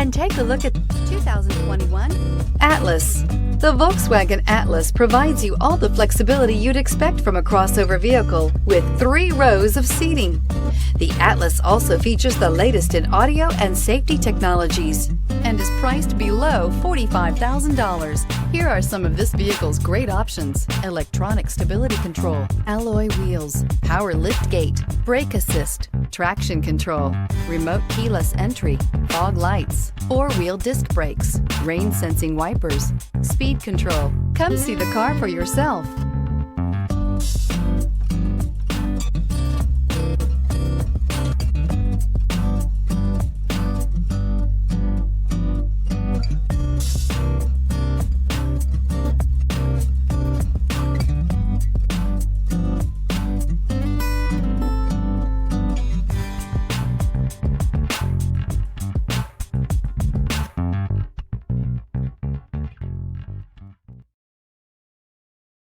and take a look at 2021 Atlas. The Volkswagen Atlas provides you all the flexibility you'd expect from a crossover vehicle with 3 rows of seating. The Atlas also features the latest in audio and safety technologies and is priced below $45,000. Here are some of this vehicle's great options: electronic stability control, alloy wheels, power liftgate, brake assist, traction control, remote keyless entry, fog lights, 4-wheel disc brakes, rain sensing wipers, speed control. Come see the car for yourself.